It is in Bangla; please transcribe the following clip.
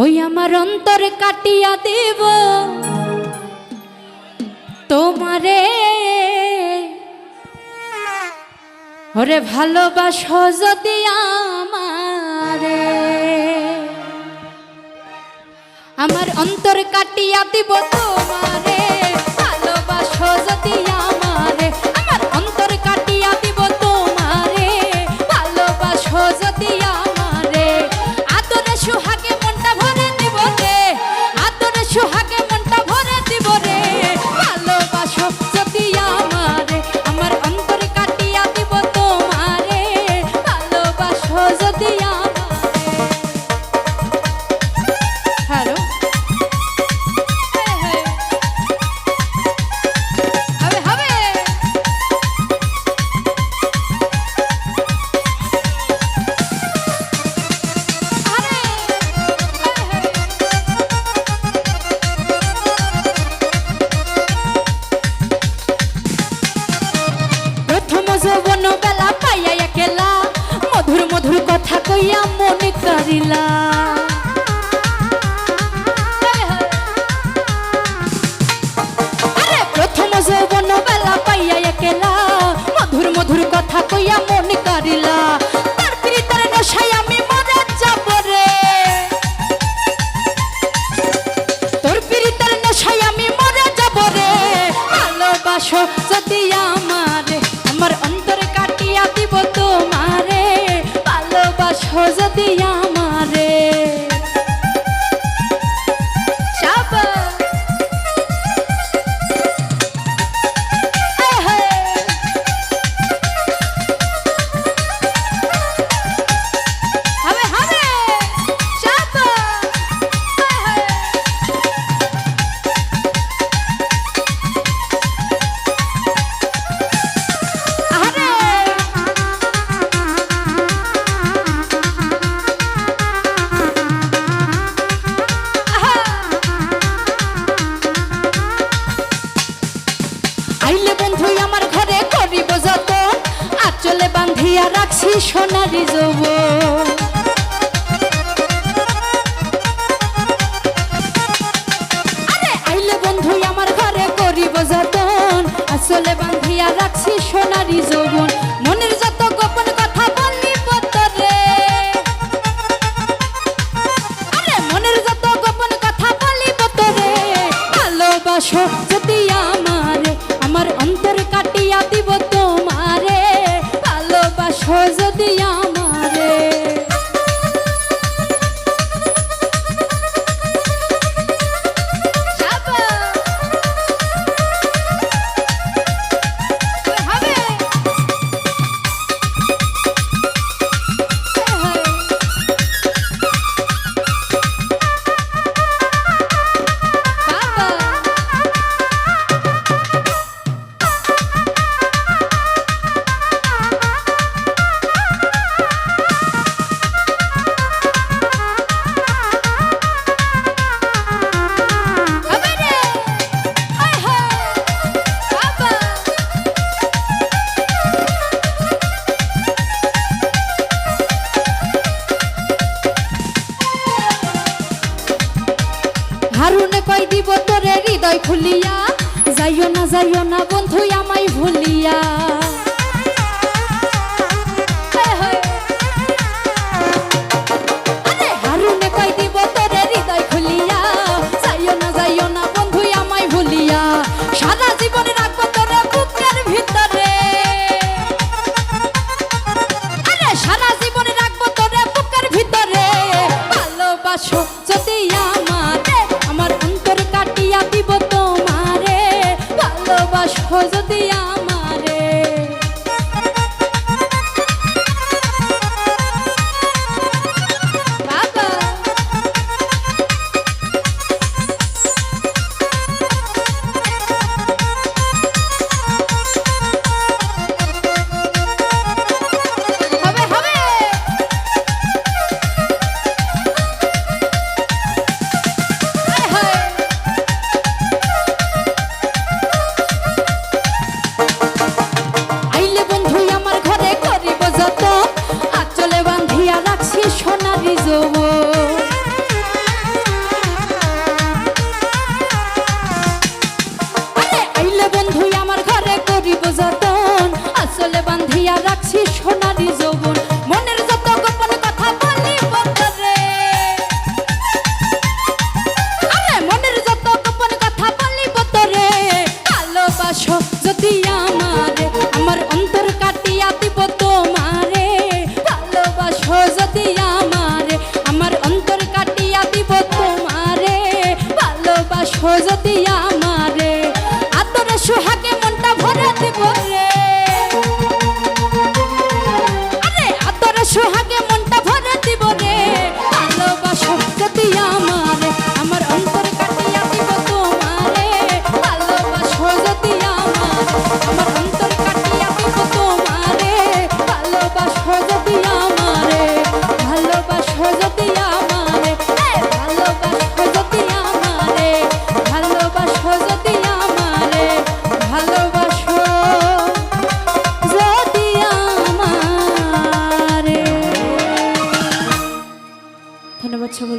ওই আমার অন্তর কাটিয়া দেব তোমারে, ওরে ভালোবাসো যদি আমারে। আমার অন্তর কাটিয়া দিব তোমারে, ভালোবাসো যদি আমারে। আমার অন্তর কাটিয়া দিব তোমারে, ভালোবাসো যদি আমারে। আদরে সুহাগে মনটা ভরে দিব রে, আদরে সুহাগে মনটা ভরে দিব রে, ভালোবাসো যদি আমারে। আমার অন্তর কাটিয়া দিব তোমারে, ভালোবাসো যদি আমারে। হ্যালো যৌবন বেলা পাইয়া একেলা, মধুর মধুর কথা কইয়া মনে করিলা। আরে প্রথম যৌবন বেলা পাইয়া একেলা, মধুর মধুর কথা কইয়া মনে করিলা। তার প্রীতের নেশায় আমি মরে যাব রে, তোর প্রীতের নেশায় আমি মরে যাব রে, ভালোবাসো যদি আমারে। আমার অন্তর কাটিয়া দিব তোমারে, ভালোবাসো যদি আমারে। চলে বান্ধিয়া রাখছি সোনারি যৌবন। আরে আইলে বন্ধু আমার ঘরে করিব যতন, আসলে বান্ধিয়া রাখছি সোনারি যৌবন। মনের যত গোপন কথা বলিব তোরে, আরে মনের যত গোপন কথা বলিব তোরে, ভালোবাসো যদি আমারে। আমার অন্তর কাটিয়া দিব তোমারে, ভালোবাসো যদি আমারে। হারুনে কই দিব তোরে হৃদয় খুলিয়া, যাইও না বন্ধু আমায় ভুলিয়া। আরে হারুনে কই দিব তোরে হৃদয় খুলিয়া, যাইও না বন্ধু আমায় ভুলিয়া। সারা জীবন রাখবো তোরে বুকের ভিতরে, আরে সারা জীবন রাখবো তোরে বুকের ভিতরে, ভালোবাসো যদি আমারে। আমার অন্তর কাটিয়া দিব তোমারে, ভালোবাসো যদি আমারে। ভালোবাসো যদি আমারে আদরে সোহাগে মনটা ভরে দিব রে আরে আদরে সোহাগে মনটা ভরে দিব রে ভালোবাসো যদি আমারে আমার অন্তর কাটিয়া দিব তোমারে ভালোবাসো যদি আমারে আমার অন্তর কাটিয়া দিব তোমারে ভালোবাসো যদি আমারে ভালোবাসো যদি আমারে ভালোবাসো যদি আমারে ভালোবাসো যদি আমারে ভালোবাসো যদি আমারে ধন্যবাদ সকল